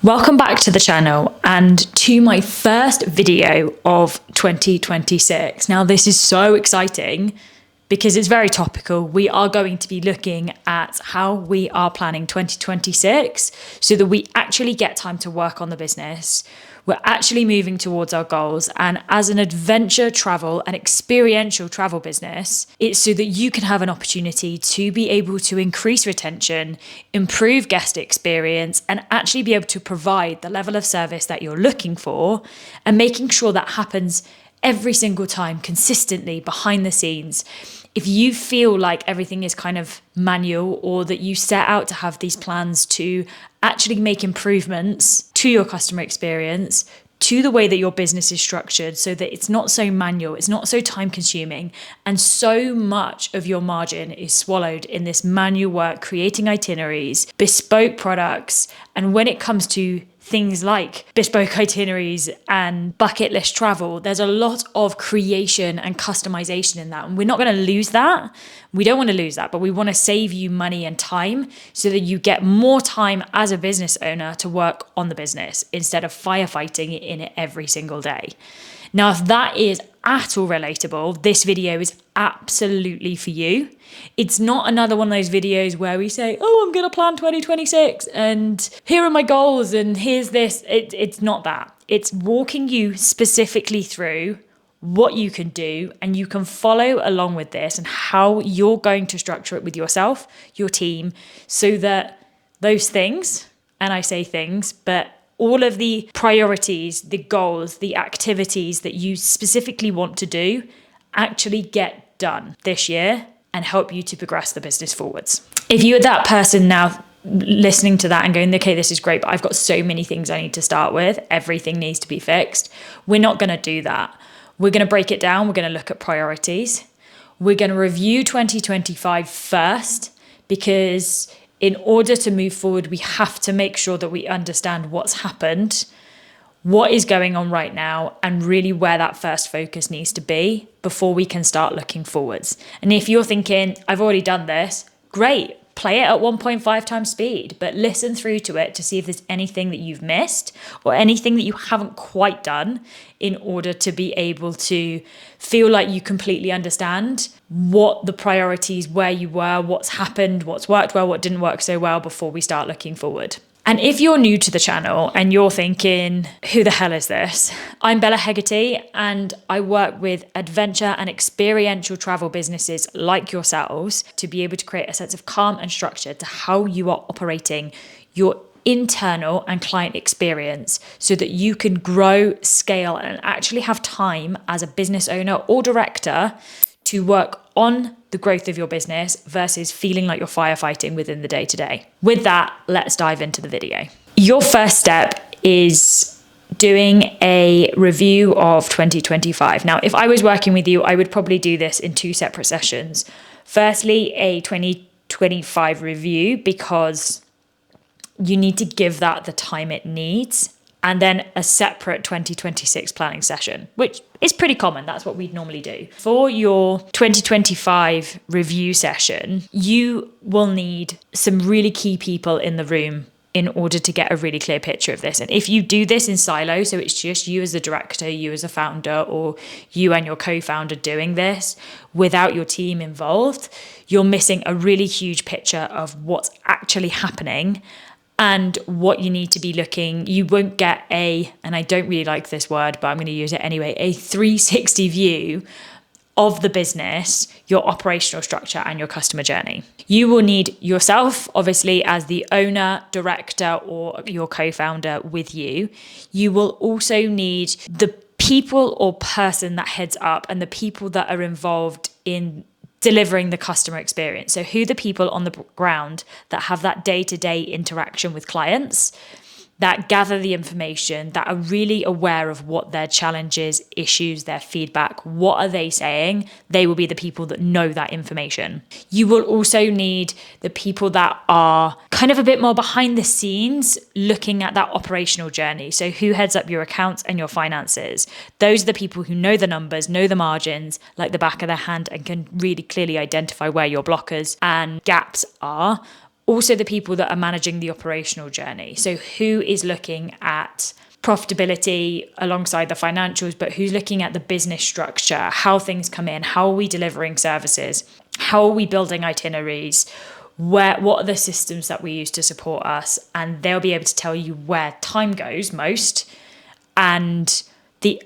Welcome back to the channel and to my first video of 2026. Now, this is so exciting because it's very topical. We are going to be looking at how we are planning 2026 so that we actually get time to work on the business. We're actually moving towards our goals. And as an adventure travel and experiential travel business, it's so that you can have an opportunity to be able to increase retention, improve guest experience, and actually be able to provide the level of service that you're looking for, and making sure that happens every single time consistently behind the scenes. If you feel like everything is kind of manual, or that you set out to have these plans to actually make improvements to your customer experience, to the way that your business is structured so that it's not so manual, it's not so time consuming, and so much of your margin is swallowed in this manual work, creating itineraries, bespoke products. And when it comes to things like bespoke itineraries and bucket list travel, there's a lot of creation and customization in that. And we're not going to lose that. We don't want to lose that, but we want to save you money and time so that you get more time as a business owner to work on the business instead of firefighting in it every single day. Now, if that is at all relatable, this video is absolutely for you. It's not another one of those videos where we say, oh, I'm going to plan 2026 and here are my goals and here's this. It's not that. It's walking you specifically through what you can do, and you can follow along with this and how you're going to structure it with yourself, your team, so that those things, and I say things, but all of the priorities, the goals, the activities that you specifically want to do actually get done this year and help you to progress the business forwards. If you're that person now listening to that and going, okay, this is great, but I've got so many things I need to start with, everything needs to be fixed, we're not going to do that. We're going to break it down. We're going to look at priorities. We're going to review 2025 first, because in order to move forward, we have to make sure that we understand what's happened, what is going on right now, and really where that first focus needs to be before we can start looking forwards. And if you're thinking, I've already done this, great, play it at 1.5 times speed, but listen through to it to see if there's anything that you've missed or anything that you haven't quite done, in order to be able to feel like you completely understand what the priorities, where you were, what's happened, what's worked well, what didn't work so well before we start looking forward. And if you're new to the channel and you're thinking, who the hell is this? I'm Bella Hegarty, and I work with adventure and experiential travel businesses like yourselves to be able to create a sense of calm and structure to how you are operating your internal and client experience, so that you can grow, scale, and actually have time as a business owner or director to work on the growth of your business versus feeling like you're firefighting within the day-to-day. With that, let's dive into the video. Your first step is doing a review of 2025. Now, if I was working with you, I would probably do this in two separate sessions. Firstly, a 2025 review, because you need to give that the time it needs, and then a separate 2026 planning session, which is pretty common. That's what we'd normally do. For your 2025 review session, you will need some really key people in the room in order to get a really clear picture of this. And if you do this in silo, so it's just you as the director, you as a founder, or you and your co-founder doing this without your team involved, you're missing a really huge picture of what's actually happening and what you need to be looking. You won't get and I don't really like this word, but I'm going to use it anyway, a 360 view of the business, your operational structure, and your customer journey. You will need yourself, obviously, as the owner, director, or your co-founder with you. You will also need the people or person that heads up and the people that are involved in delivering the customer experience. So who the people on the ground that have that day-to-day interaction with clients, that gather the information, that are really aware of what their challenges, issues, their feedback, what are they saying? They will be the people that know that information. You will also need the people that are kind of a bit more behind the scenes, looking at that operational journey. So who heads up your accounts and your finances? Those are the people who know the numbers, know the margins like the back of their hand, and can really clearly identify where your blockers and gaps are. Also the people that are managing the operational journey. So who is looking at profitability alongside the financials, but who's looking at the business structure, how things come in, how are we delivering services, how are we building itineraries, what are the systems that we use to support us, and they'll be able to tell you where time goes most and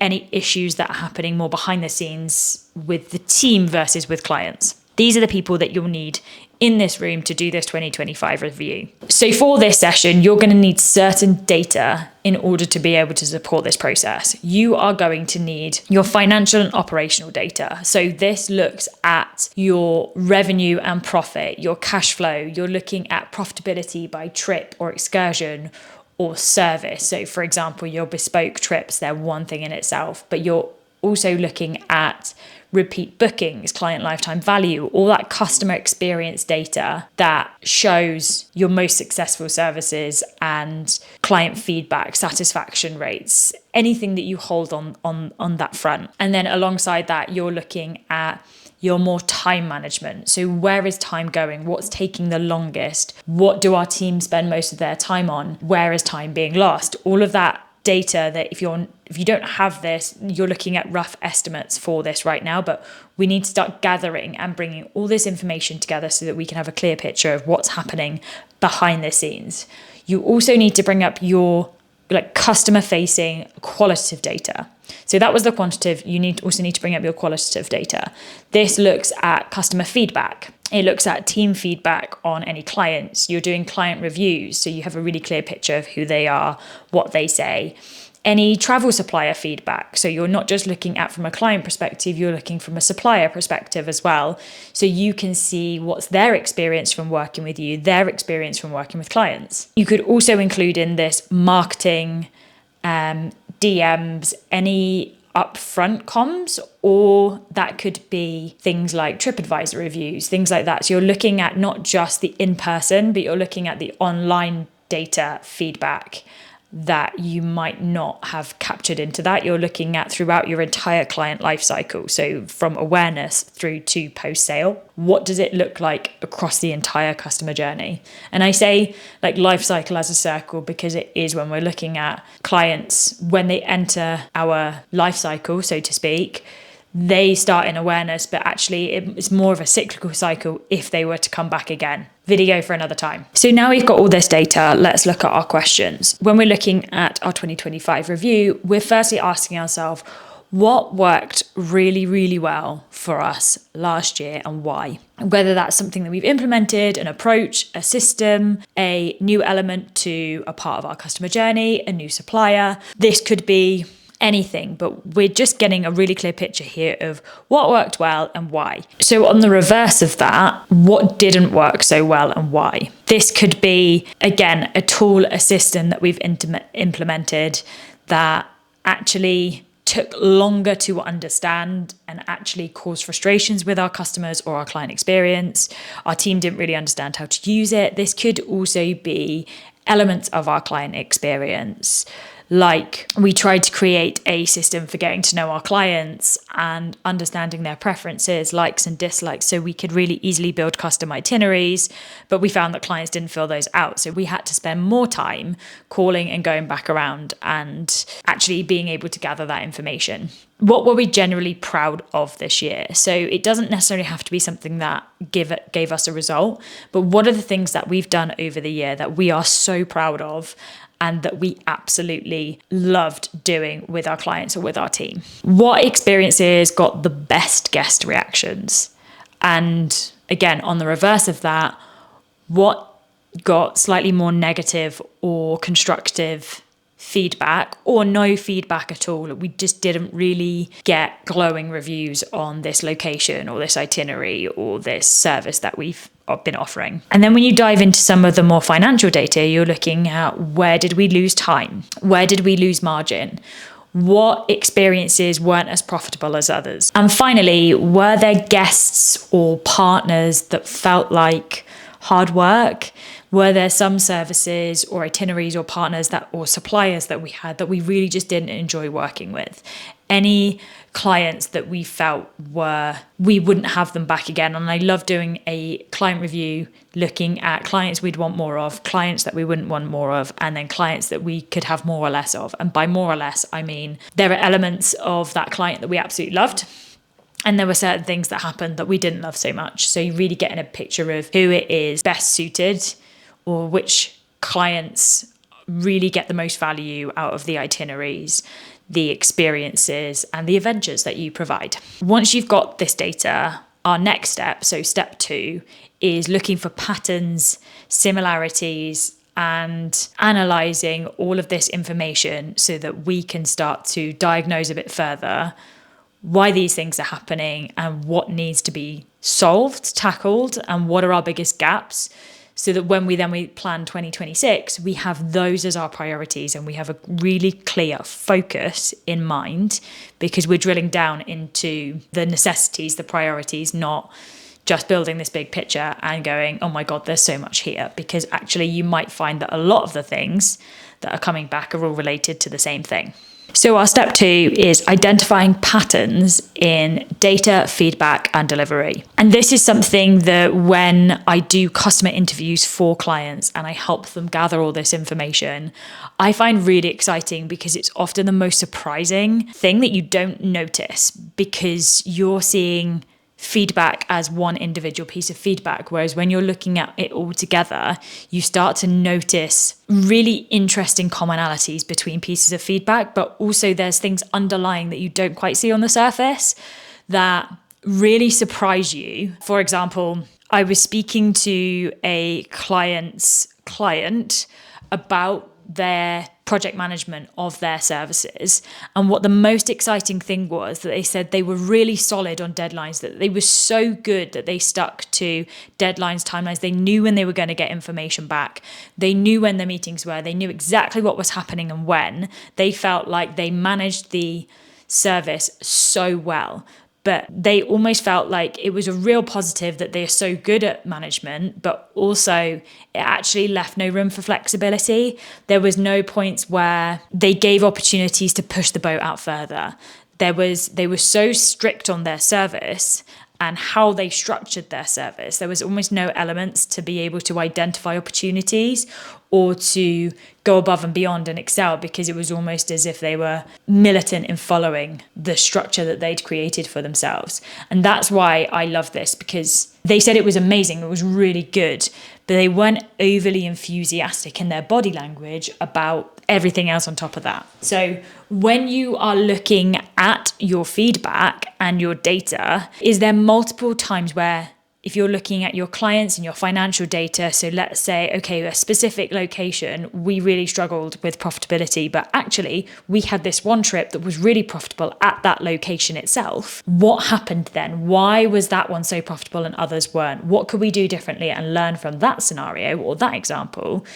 any issues that are happening more behind the scenes with the team versus with clients. These are the people that you'll need in this room to do this 2025 review. So for this session, you're going to need certain data in order to be able to support this process. You are going to need your financial and operational data. So this looks at your revenue and profit, your cash flow. You're looking at profitability by trip or excursion or service. So for example, your bespoke trips, they're one thing in itself, but you're also looking at repeat bookings, client lifetime value, all that customer experience data that shows your most successful services and client feedback, satisfaction rates, anything that you hold on that front. And then alongside that, you're looking at your more time management. So where is time going? What's taking the longest? What do our team spend most of their time on? Where is time being lost? All of that data that if you don't have this, you're looking at rough estimates for this right now, but we need to start gathering and bringing all this information together so that we can have a clear picture of what's happening behind the scenes. You also need to bring up your customer facing qualitative data. So that was the quantitative. You also need to bring up your qualitative data. This looks at customer feedback. It looks at team feedback on any clients. You're doing client reviews, so you have a really clear picture of who they are, what they say. Any travel supplier feedback. So you're not just looking at from a client perspective, you're looking from a supplier perspective as well. So you can see what's their experience from working with you, their experience from working with clients. You could also include in this marketing, DMs, any upfront comms, or that could be things like TripAdvisor reviews, things like that. So you're looking at not just the in-person, but you're looking at the online data feedback that you might not have captured into that. You're looking at throughout your entire client life cycle. So from awareness through to post-sale, what does it look like across the entire customer journey? And I say life cycle as a circle because it is when we're looking at clients, when they enter our life cycle, so to speak, they start in awareness, but actually it's more of a cyclical cycle if they were to come back again. Video for another time. So now we've got all this data, let's look at our questions. When we're looking at our 2025 review, we're firstly asking ourselves, what worked really, really well for us last year and why? Whether that's something that we've implemented, an approach, a system, a new element to a part of our customer journey, a new supplier. This could be anything, but we're just getting a really clear picture here of what worked well and why. So on the reverse of that, what didn't work so well and why? This could be, again, a tool, a system that we've implemented that actually took longer to understand and actually caused frustrations with our customers or our client experience. Our team didn't really understand how to use it. This could also be elements of our client experience. Like we tried to create a system for getting to know our clients and understanding their preferences, likes and dislikes, so we could really easily build custom itineraries, but we found that clients didn't fill those out. So we had to spend more time calling and going back around and actually being able to gather that information. What were we generally proud of this year? So it doesn't necessarily have to be something that gave us a result, but what are the things that we've done over the year that we are so proud of and that we absolutely loved doing with our clients or with our team? What experiences got the best guest reactions? And again, on the reverse of that, what got slightly more negative or constructive feedback or no feedback at all? We just didn't really get glowing reviews on this location or this itinerary or this service that we've been offering. And then when you dive into some of the more financial data, you're looking at where did we lose time? Where did we lose margin? What experiences weren't as profitable as others? And finally, were there guests or partners that felt like hard work? Were there some services or itineraries or partners or suppliers that we had that we really just didn't enjoy working with? Any clients that we felt we wouldn't have them back again. And I love doing a client review, looking at clients we'd want more of, clients that we wouldn't want more of, and then clients that we could have more or less of. And by more or less, I mean there are elements of that client that we absolutely loved, and there were certain things that happened that we didn't love so much. So you really getting a picture of who it is best suited, or which clients really get the most value out of the itineraries, the experiences, and the adventures that you provide. Once you've got this data, our next step, so step 2, is looking for patterns, similarities, and analysing all of this information so that we can start to diagnose a bit further why these things are happening and what needs to be solved, tackled, and what are our biggest gaps, so that when we plan 2026, we have those as our priorities and we have a really clear focus in mind, because we're drilling down into the necessities, the priorities, not just building this big picture and going, oh my God, there's so much here. Because actually you might find that a lot of the things that are coming back are all related to the same thing. So our step 2 is identifying patterns in data, feedback, and delivery. And this is something that when I do customer interviews for clients and I help them gather all this information, I find really exciting, because it's often the most surprising thing that you don't notice, because you're seeing feedback as one individual piece of feedback, whereas when you're looking at it all together, you start to notice really interesting commonalities between pieces of feedback, but also there's things underlying that you don't quite see on the surface that really surprise you. For example, I was speaking to a client's client about their project management of their services. And what the most exciting thing was that they said they were really solid on deadlines, that they were so good that they stuck to deadlines, timelines. They knew when they were going to get information back. They knew when the meetings were. They knew exactly what was happening and when. They felt like they managed the service so well. But they almost felt like it was a real positive that they're so good at management, but also it actually left no room for flexibility. There was no points where they gave opportunities to push the boat out further. They were so strict on their service and how they structured their service. There was almost no elements to be able to identify opportunities or to go above and beyond and excel, because it was almost as if they were militant in following the structure that they'd created for themselves. And that's why I love this, because they said it was amazing, it was really good, but they weren't overly enthusiastic in their body language about everything else on top of that. So when you are looking at your feedback and your data, is there multiple times where, if you're looking at your clients and your financial data, so let's say, okay, a specific location, we really struggled with profitability, but actually we had this one trip that was really profitable at that location itself. What happened then? Why was that one so profitable and others weren't? What could we do differently and learn from that scenario or that example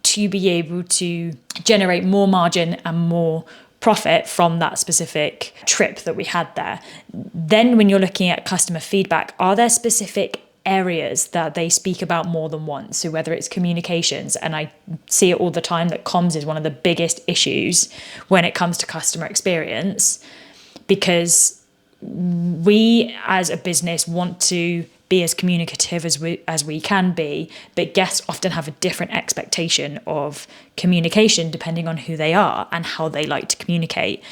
to be able to generate more margin and more profit from that specific trip that we had there? Then when you're looking at customer feedback, are there specific areas that they speak about more than once? So whether it's communications, and I see it all the time that comms is one of the biggest issues when it comes to customer experience, because we as a business want to be as communicative as we can be, but guests often have a different expectation of communication depending on who they are and how they like to communicate.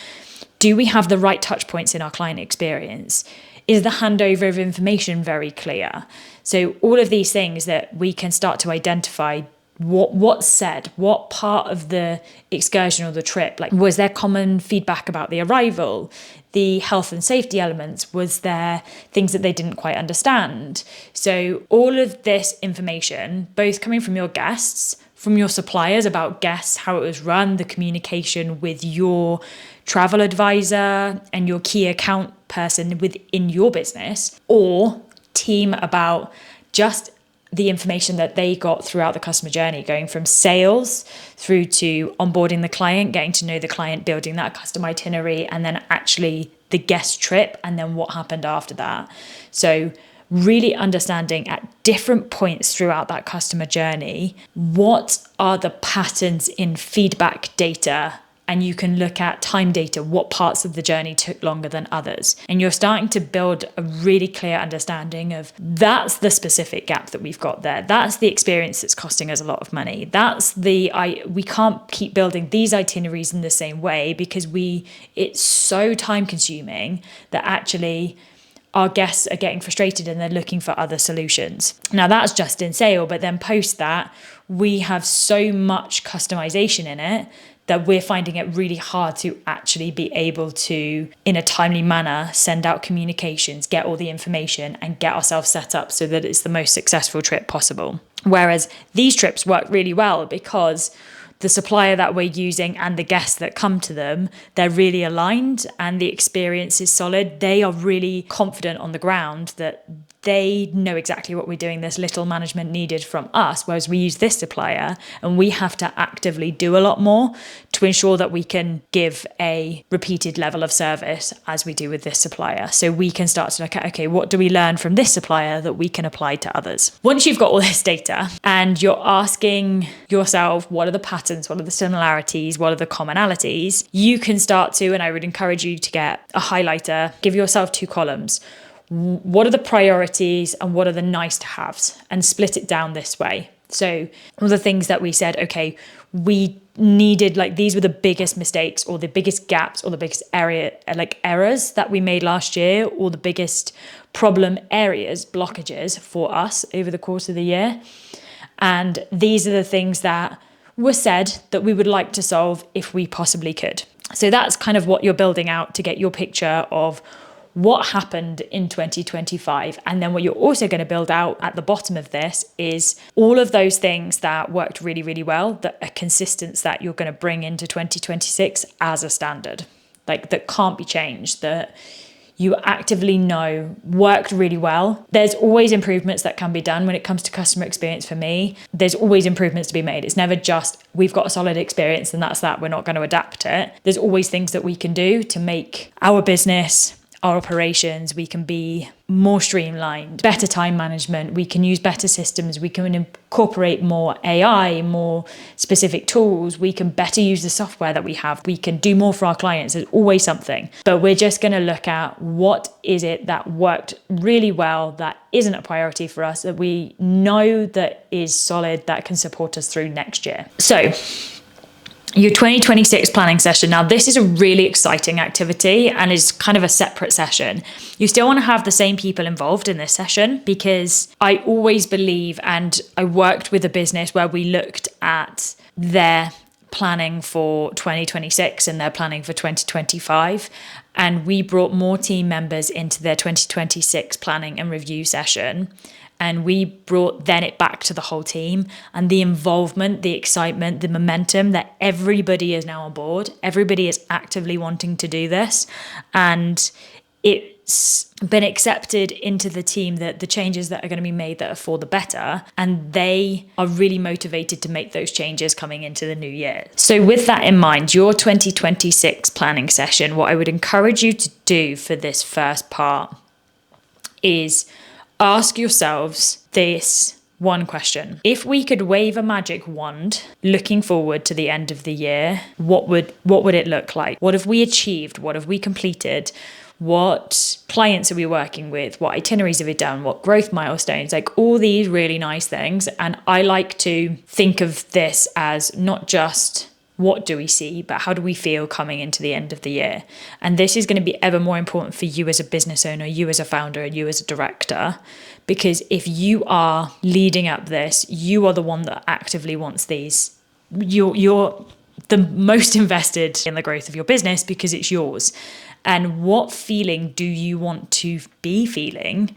Do we have the right touch points in our client experience? Is the handover of information very clear? So all of these things that we can start to identify what's said, what part of the excursion or the trip, like was there common feedback about the arrival, the health and safety elements, was there things that they didn't quite understand? So all of this information, both coming from your guests, from your suppliers about guests, how it was run, the communication with your travel advisor and your key account person within your business, or team about just the information that they got throughout the customer journey, going from sales through to onboarding the client, getting to know the client, building that custom itinerary, and then actually the guest trip, and then what happened after that. So really understanding at different points throughout that customer journey, what are the patterns in feedback data? And you can look at time data, what parts of the journey took longer than others. And you're starting to build a really clear understanding of that's the specific gap that we've got there. That's the experience that's costing us a lot of money. We can't keep building these itineraries in the same way because it's so time consuming that actually our guests are getting frustrated and they're looking for other solutions. Now that's just in sale, but then post that, we have so much customization in it that we're finding it really hard to actually be able to, in a timely manner, send out communications, get all the information and get ourselves set up so that it's the most successful trip possible. Whereas these trips work really well because the supplier that we're using and the guests that come to them, they're really aligned and the experience is solid. They are really confident on the ground that they know exactly what we're doing. There's little management needed from us, whereas we use this supplier and we have to actively do a lot more to ensure that we can give a repeated level of service as we do with this supplier. So we can start to look at, okay, what do we learn from this supplier that we can apply to others? Once you've got all this data and you're asking yourself, what are the patterns, what are the similarities, what are the commonalities, you can start to, and I would encourage you to get a highlighter, give yourself 2 columns. What are the priorities and what are the nice to haves, and split it down this way. So all the things that we said, okay, we needed, like, these were the biggest mistakes or the biggest gaps or the biggest errors that we made last year, or the biggest problem areas, blockages for us over the course of the year. And these are the things that were said that we would like to solve if we possibly could. So that's kind of what you're building out to get your picture of what happened in 2025. And then what you're also going to build out at the bottom of this is all of those things that worked really, really well, that are consistent, that you're going to bring into 2026 as a standard, like that can't be changed, that you actively know worked really well. There's always improvements that can be done when it comes to customer experience for me. There's always improvements to be made. It's never just, we've got a solid experience and that's that, we're not going to adapt it. There's always things that we can do to make our business, our operations, we can be more streamlined, better time management, we can use better systems, we can incorporate more AI, more specific tools, we can better use the software that we have, we can do more for our clients. There's always something. But we're just going to look at what is it that worked really well, that isn't a priority for us, that we know that is solid, that can support us through next year. So your 2026 planning session. Now, this is a really exciting activity and is kind of a separate session. You still want to have the same people involved in this session, because I always believe, and I worked with a business where we looked at their planning for 2026 and their planning for 2025. And we brought more team members into their 2026 planning and review session. And we brought then it back to the whole team, and the involvement, the excitement, the momentum that everybody is now on board. Everybody is actively wanting to do this. And it's been accepted into the team that the changes that are going to be made that are for the better, and they are really motivated to make those changes coming into the new year. So with that in mind, your 2026 planning session, what I would encourage you to do for this first part is ask yourselves this one question. If we could wave a magic wand looking forward to the end of the year, what would it look like? What have we achieved? What have we completed? What clients are we working with? What itineraries have we done? What growth milestones? Like all these really nice things. And I like to think of this as not just what do we see, but how do we feel coming into the end of the year? And this is going to be ever more important for you as a business owner, you as a founder, and you as a director, because if you are leading up this, you are the one that actively wants these. You're the most invested in the growth of your business because it's yours. And what feeling do you want to be feeling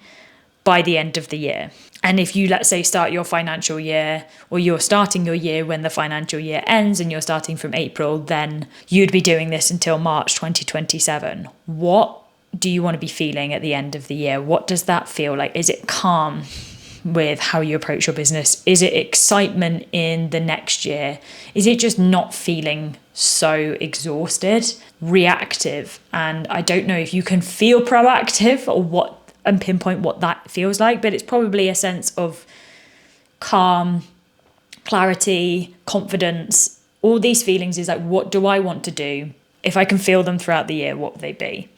by the end of the year? And if you, let's say, start your financial year, or you're starting your year when the financial year ends and you're starting from April, then you'd be doing this until March 2027. What do you want to be feeling at the end of the year? What does that feel like? Is it calm with how you approach your business? Is it excitement in the next year? Is it just not feeling so exhausted, reactive? And I don't know if you can feel proactive or what and pinpoint what that feels like, but it's probably a sense of calm, clarity, confidence. All these feelings is like, what do I want to do? If I can feel them throughout the year, what would they be?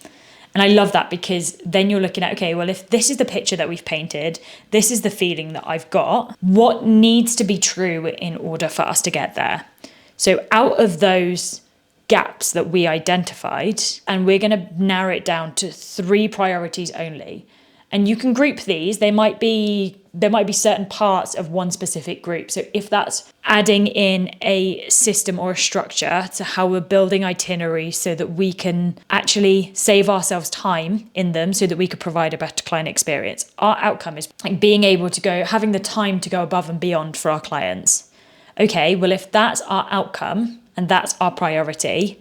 And I love that, because then you're looking at, okay, well, if this is the picture that we've painted, this is the feeling that I've got, what needs to be true in order for us to get there? So out of those gaps that we identified, and we're going to narrow it down to 3 priorities only. And you can group these. There might be certain parts of one specific group. So if that's adding in a system or a structure to how we're building itineraries so that we can actually save ourselves time in them so that we could provide a better client experience. Our outcome is like being able to go, having the time to go above and beyond for our clients. Okay, well, if that's our outcome and that's our priority,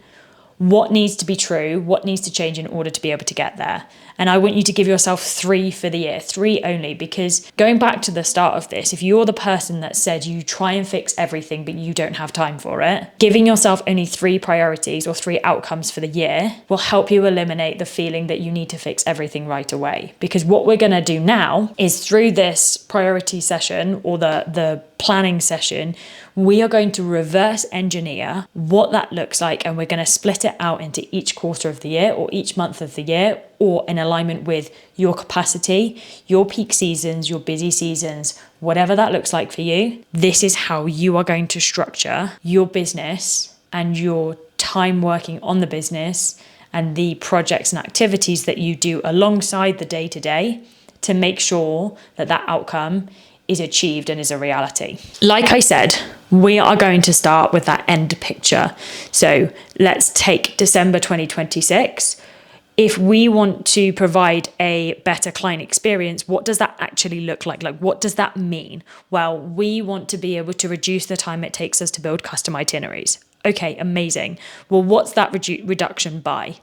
what needs to be true? What needs to change in order to be able to get there? And I want you to give yourself 3 for the year, 3 only, because going back to the start of this, if you're the person that said you try and fix everything, but you don't have time for it, giving yourself only 3 priorities or 3 outcomes for the year will help you eliminate the feeling that you need to fix everything right away. Because what we're going to do now is, through this priority session or the planning session, we are going to reverse engineer what that looks like, and we're going to split it out into each quarter of the year or each month of the year, or in alignment with your capacity, your peak seasons, your busy seasons, whatever that looks like for you. This is how you are going to structure your business and your time working on the business and the projects and activities that you do alongside the day-to-day to make sure that that outcome is achieved and is a reality. Like I said, we are going to start with that end picture. So let's take December 2026. If we want to provide a better client experience, what does that actually look like? Like, what does that mean? Well, we want to be able to reduce the time it takes us to build custom itineraries. Okay, amazing. Well, what's that reduction by?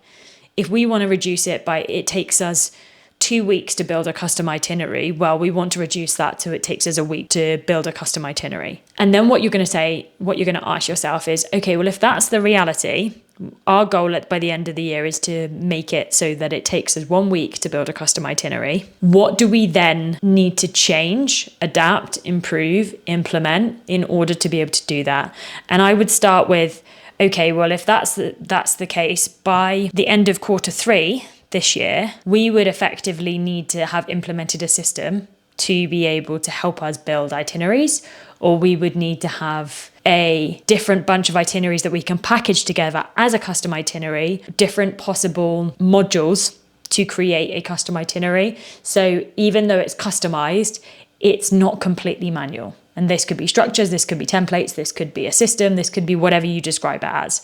If we want to reduce it by, it takes us 2 weeks to build a custom itinerary, well, we want to reduce that to it takes us a week to build a custom itinerary. And then what you're going to ask yourself is, okay, well, if that's the reality, our goal by the end of the year is to make it so that it takes us 1 week to build a custom itinerary. What do we then need to change, adapt, improve, implement in order to be able to do that? And I would start with, okay, well, if that's the case, by the end of quarter 3 this year, we would effectively need to have implemented a system to be able to help us build itineraries, or we would need to have a different bunch of itineraries that we can package together as a custom itinerary, different possible modules to create a custom itinerary. So even though it's customized, it's not completely manual. And this could be structures, this could be templates, this could be a system, this could be whatever you describe it as.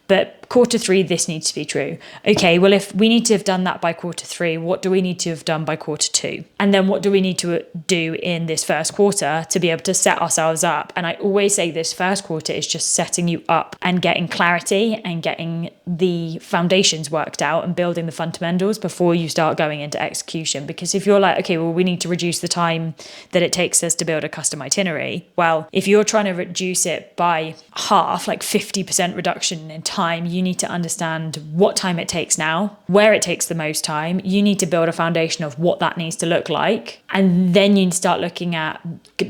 But quarter 3, this needs to be true. Okay, well, if we need to have done that by quarter 3, what do we need to have done by quarter 2? And then what do we need to do in this first quarter to be able to set ourselves up? And I always say this first quarter is just setting you up and getting clarity and getting the foundations worked out and building the fundamentals before you start going into execution. Because if you're like, okay, well, we need to reduce the time that it takes us to build a custom itinerary. Well, if you're trying to reduce it by half, like 50% reduction in time, you need to understand what time it takes now, where it takes the most time. You need to build a foundation of what that needs to look like. And then you start looking at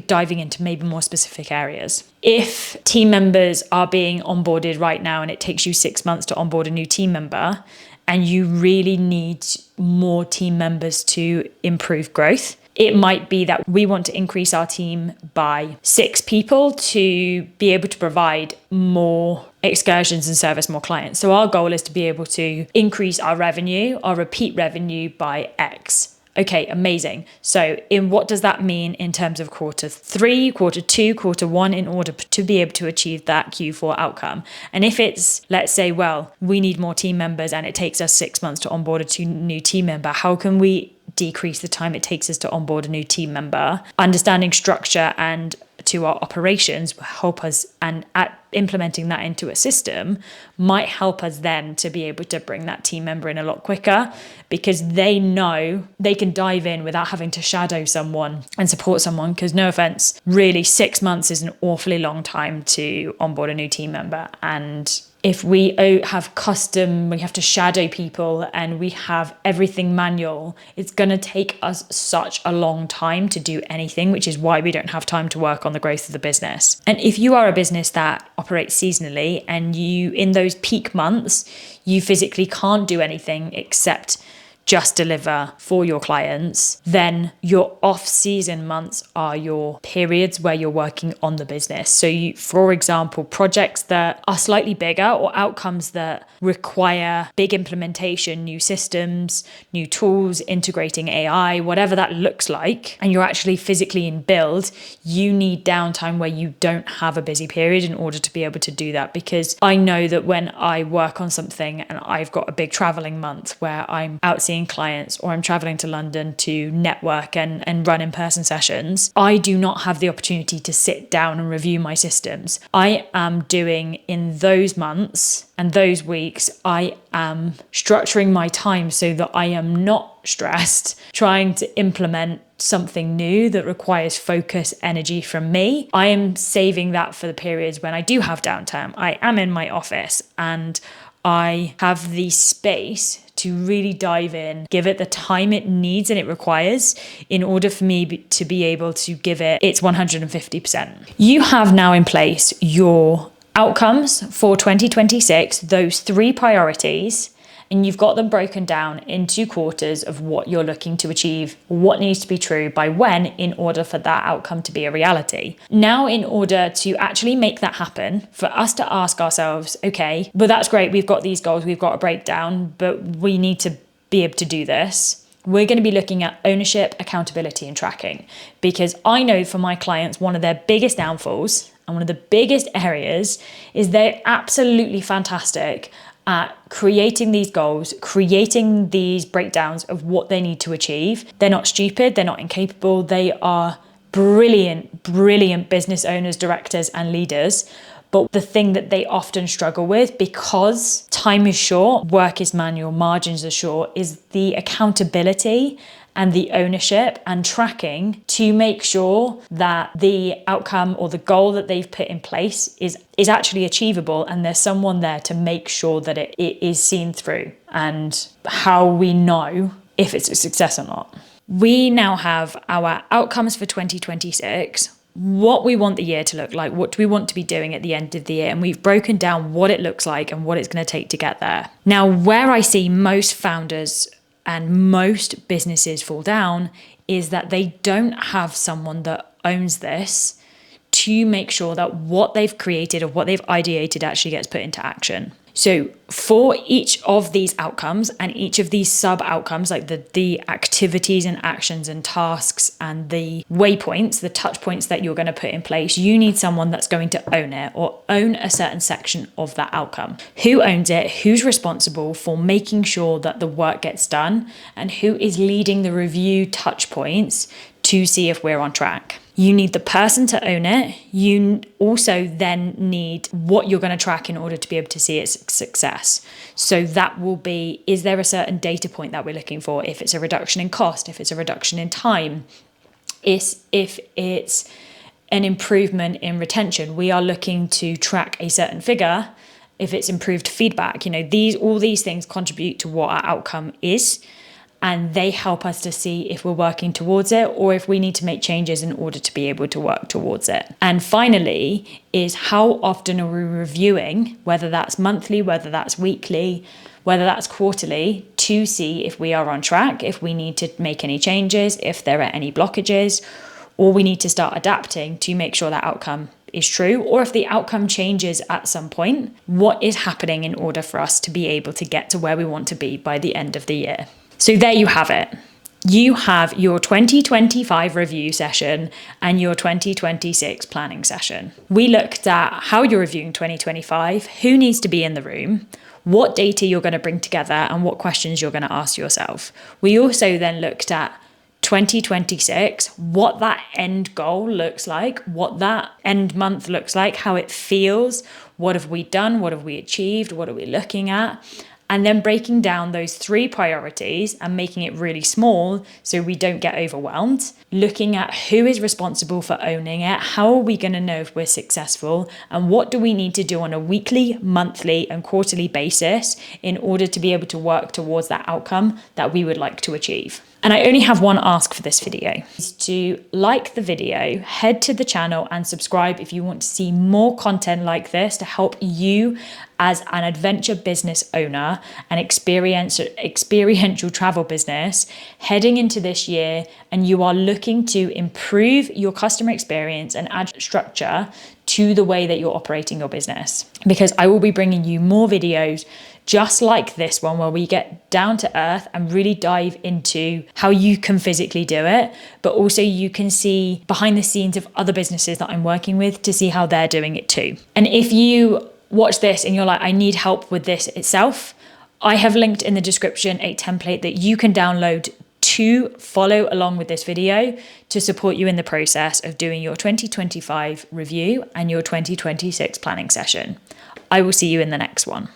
diving into maybe more specific areas. If team members are being onboarded right now and it takes you 6 months to onboard a new team member, and you really need more team members to improve growth, it might be that we want to increase our team by 6 people to be able to provide more excursions and service more clients. So our goal is to be able to increase our revenue, our repeat revenue by X. Okay, amazing. So what does that mean in terms of quarter 3, quarter 2, quarter 1 in order to be able to achieve that Q4 outcome? And if it's, let's say, well, we need more team members and it takes us 6 months to onboard a new team member, how can we decrease the time it takes us to onboard a new team member? Understanding structure and to our operations will help us, and at implementing that into a system might help us then to be able to bring that team member in a lot quicker, because they know they can dive in without having to shadow someone and support someone. Because no offense, really 6 months is an awfully long time to onboard a new team member. And if we have we have to shadow people and we have everything manual, it's going to take us such a long time to do anything, which is why we don't have time to work on the growth of the business. And if you are a business that operates seasonally and you, in those peak months, you physically can't do anything except just deliver for your clients, then your off-season months are your periods where you're working on the business. So you, for example, projects that are slightly bigger or outcomes that require big implementation, new systems, new tools, integrating AI, whatever that looks like, and you're actually physically in build, you need downtime where you don't have a busy period in order to be able to do that. Because I know that when I work on something and I've got a big traveling month where I'm out seeing clients or I'm traveling to London to network and run in-person sessions, I do not have the opportunity to sit down and review my systems. I am doing, in those months and those weeks, I am structuring my time so that I am not stressed trying to implement something new that requires focus, energy from me. I am saving that for the periods when I do have downtime. I am in my office and I have the space to really dive in, give it the time it needs and it requires in order for me to be able to give it its 150%. You have now in place your outcomes for 2026, those 3 priorities, and you've got them broken down into quarters of what you're looking to achieve, what needs to be true by when, in order for that outcome to be a reality. Now, in order to actually make that happen, for us to ask ourselves, okay, well, that's great, we've got these goals, we've got a breakdown, but we need to be able to do this. We're going to be looking at ownership, accountability, and tracking. Because I know for my clients, one of their biggest downfalls and one of the biggest areas is they're absolutely fantastic at creating these goals, creating these breakdowns of what they need to achieve. They're not stupid, they're not incapable, they are brilliant, brilliant business owners, directors, and leaders. But the thing that they often struggle with, because time is short, work is manual, margins are short, is the accountability and the ownership and tracking to make sure that the outcome or the goal that they've put in place is actually achievable, and there's someone there to make sure that it is seen through, and how we know if it's a success or not. We now have our outcomes for 2026, what we want the year to look like, what do we want to be doing at the end of the year, and we've broken down what it looks like and what it's going to take to get there. Now, where I see most founders and most businesses fall down is that they don't have someone that owns this to make sure that what they've created or what they've ideated actually gets put into action. So for each of these outcomes and each of these sub outcomes, like the activities and actions and tasks and the waypoints, the touch points that you're going to put in place, you need someone that's going to own it or own a certain section of that outcome. Who owns it? Who's responsible for making sure that the work gets done? And who is leading the review touch points to see if we're on track? You need the person to own it. You also then need what you're going to track in order to be able to see its success. So that will be, is there a certain data point that we're looking for? If it's a reduction in cost, if it's a reduction in time, if it's an improvement in retention, we are looking to track a certain figure. If it's improved feedback, all these things contribute to what our outcome is. And they help us to see if we're working towards it or if we need to make changes in order to be able to work towards it. And finally is, how often are we reviewing, whether that's monthly, whether that's weekly, whether that's quarterly, to see if we are on track, if we need to make any changes, if there are any blockages, or we need to start adapting to make sure that outcome is true, or if the outcome changes at some point, what is happening in order for us to be able to get to where we want to be by the end of the year. So there you have it. You have your 2025 review session and your 2026 planning session. We looked at how you're reviewing 2025, who needs to be in the room, what data you're going to bring together, and what questions you're going to ask yourself. We also then looked at 2026, what that end goal looks like, what that end month looks like, how it feels, what have we done, what have we achieved, what are we looking at, and then breaking down those 3 priorities and making it really small so we don't get overwhelmed. Looking at who is responsible for owning it, how are we going to know if we're successful, and what do we need to do on a weekly, monthly, and quarterly basis in order to be able to work towards that outcome that we would like to achieve. And I only have one ask for this video, is to like the video, head to the channel and subscribe if you want to see more content like this to help you as an adventure business owner, an experiential travel business heading into this year, and you are looking to improve your customer experience and add structure to the way that you're operating your business. Because I will be bringing you more videos just like this one, where we get down to earth and really dive into how you can physically do it, but also you can see behind the scenes of other businesses that I'm working with to see how they're doing it too. And if you watch this and you're like, I need help with this itself, I have linked in the description a template that you can download to follow along with this video to support you in the process of doing your 2025 review and your 2026 planning session. I will see you in the next one.